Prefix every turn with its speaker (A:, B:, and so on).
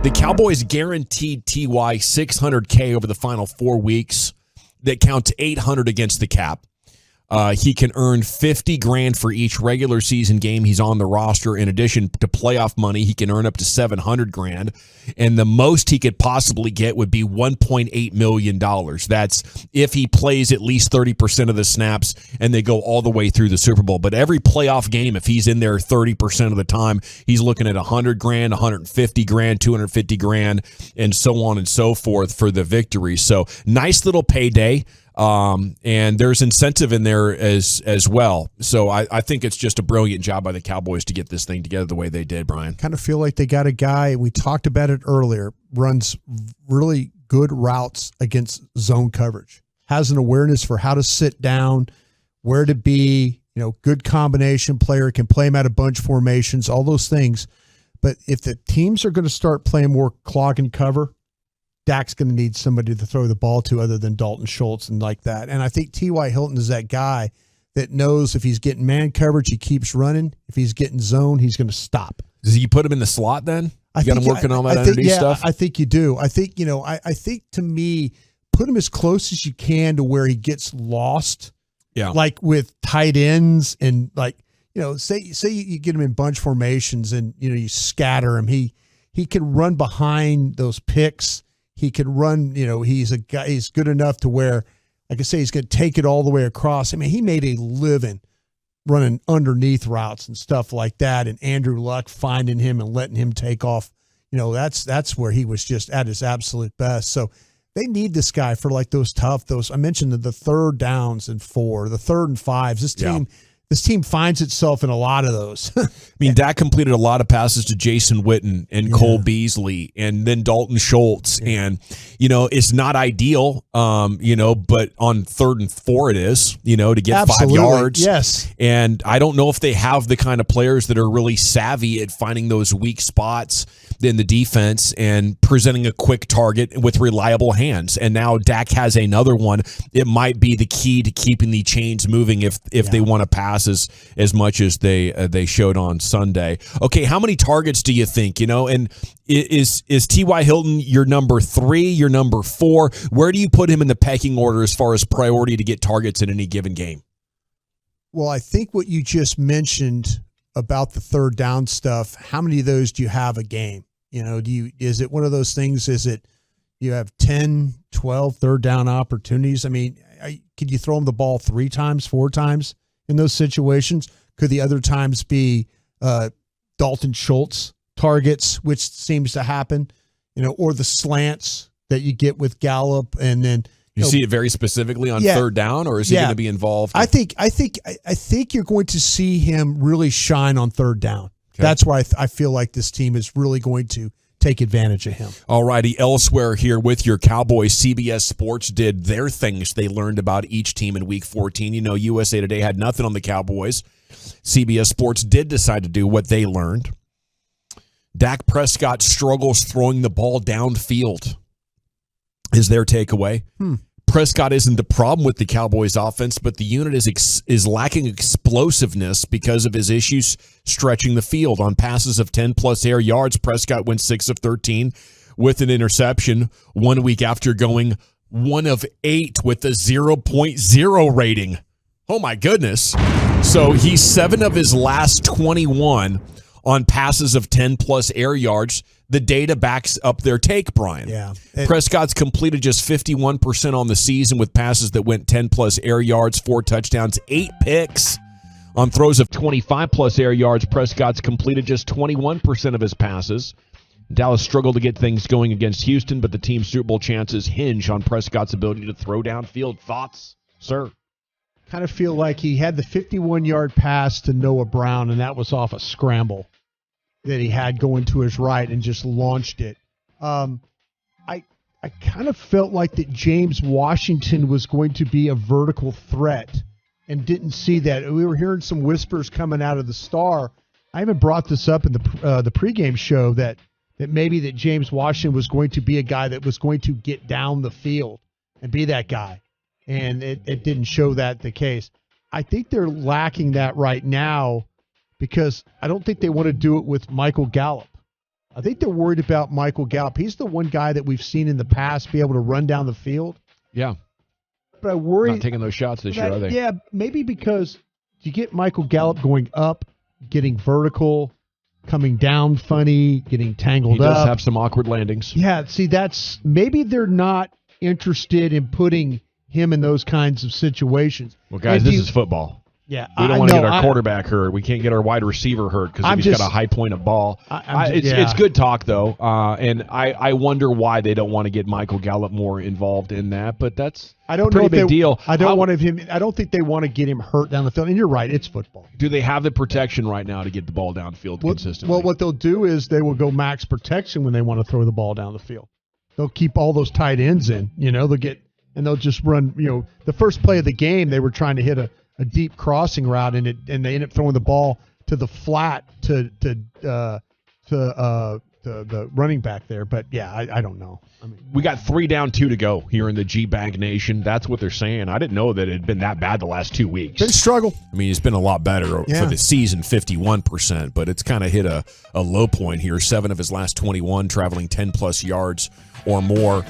A: The Cowboys guaranteed T.Y. $600K over the final 4 weeks. That counts $800 against the cap. He can earn $50,000 for each regular season game he's on the roster. In addition to playoff money, he can earn up to $700,000, and the most he could possibly get would be $1.8 million. That's if he plays at least 30% of the snaps and they go all the way through the Super Bowl. But every playoff game, if he's in there 30% of the time, he's looking at $100,000, $150,000, $250,000, and so on and so forth for the victory. So nice little payday. And there's incentive in there as well. So I think it's just a brilliant job by the Cowboys to get this thing together the way they did, Brian.
B: Kind of feel like they got a guy, we talked about it earlier, runs really good routes against zone coverage, has an awareness for how to sit down, where to be, good combination player, can play him out of bunch formations, all those things. But if the teams are going to start playing more clog and cover, Dak's going to need somebody to throw the ball to other than Dalton Schultz and like that. And I think T.Y. Hilton is that guy that knows if he's getting man coverage, he keeps running. If he's getting zone, he's going to stop.
A: Does he put him in the slot then? You got him working on that underneath stuff?
B: I think you do. I think, I think to me, put him as close as you can to where he gets lost.
A: Yeah.
B: Like with tight ends and say you get him in bunch formations and, you scatter him. He can run behind those picks. He can run, he's a guy, he's good enough to where, like I say, he's going to take it all the way across. I mean, he made a living running underneath routes and stuff like that. And Andrew Luck finding him and letting him take off, that's where he was just at his absolute best. So they need this guy for like those, I mentioned the third downs and 4, the 3rd and 5s. This team finds itself in a lot of those.
A: I mean, Dak completed a lot of passes to Jason Witten and Cole Beasley and then Dalton Schultz. Yeah. And, it's not ideal, but on 3rd and 4 it is, to get
B: Absolutely.
A: 5 yards.
B: Yes.
A: And I don't know if they have the kind of players that are really savvy at finding those weak spots in the defense and presenting a quick target with reliable hands. And now Dak has another one. It might be the key to keeping the chains moving if they want to pass as much as they showed on Sunday. Okay, how many targets do you think? And is T.Y. Hilton your number 3, your number 4? Where do you put him in the pecking order as far as priority to get targets in any given game?
B: Well, I think what you just mentioned about the third down stuff, how many of those do you have a game? Is it one of those things? Is it you have 10, 12 third down opportunities? I mean, could you throw him the ball 3 times, 4 times in those situations? Could the other times be Dalton Schultz targets, which seems to happen, or the slants that you get with Gallup, and then
A: you see it very specifically on third down, or is he going to be involved?
B: I think you're going to see him really shine on third down. Okay. That's why I feel like this team is really going to take advantage of him.
A: All righty. Elsewhere here with your Cowboys, CBS Sports did their things they learned about each team in Week 14. USA Today had nothing on the Cowboys. CBS Sports did decide to do what they learned. Dak Prescott struggles throwing the ball downfield is their takeaway. Prescott isn't the problem with the Cowboys offense, but the unit is lacking explosiveness because of his issues stretching the field. On passes of 10-plus air yards, Prescott went 6 of 13 with an interception 1 week after going 1 of 8 with a 0.0 rating. Oh, my goodness. So he's 7 of his last 21 on passes of 10-plus air yards. The data backs up their take, Brian.
B: Yeah.
A: Prescott's completed just 51% on the season with passes that went 10-plus air yards, 4 touchdowns, 8 picks. On throws of 25-plus air yards, Prescott's completed just 21% of his passes. Dallas struggled to get things going against Houston, but the team's Super Bowl chances hinge on Prescott's ability to throw downfield. Thoughts, sir?
B: Kind of feel like he had the 51-yard pass to Noah Brown, and that was off a scramble that he had going to his right and just launched it. I kind of felt like that James Washington was going to be a vertical threat and didn't see that. We were hearing some whispers coming out of the Star. I even brought this up in the pregame show that maybe that James Washington was going to be a guy that was going to get down the field and be that guy. And it didn't show that the case. I think they're lacking that right now because I don't think they want to do it with Michael Gallup. I think they're worried about Michael Gallup. He's the one guy that we've seen in the past be able to run down the field.
A: Yeah.
B: But I worry.
A: Not taking those shots this year, are they?
B: Yeah, maybe because you get Michael Gallup going up, getting vertical, coming down funny, getting tangled up.
A: He does have some awkward landings.
B: Yeah, see, maybe they're not interested in putting him in those kinds of situations.
A: Well, guys, this is football.
B: Yeah,
A: we don't want to get our quarterback hurt. We can't get our wide receiver hurt because he's got a high point of ball. It's good talk, though, and I wonder why they don't want to get Michael Gallup more involved in that. But that's a pretty big deal.
B: I don't think they want to get him hurt down the field. And you're right, it's football.
A: Do they have the protection right now to get the ball downfield consistently?
B: Well, what they'll do is they will go max protection when they want to throw the ball down the field. They'll keep all those tight ends in. They'll just run. The first play of the game, they were trying to hit a deep crossing route, and they ended up throwing the ball to the flat to the running back there. But yeah, I don't know.
A: We got 3 down, 2 to go here in the GBag Nation. That's what they're saying. I didn't know that it had been that bad the last 2 weeks.
B: Been a struggle.
A: I mean, it's been a lot better for the season, 51%, but it's kind of hit a low point here. 7 of his last 21 traveling 10 plus yards or more.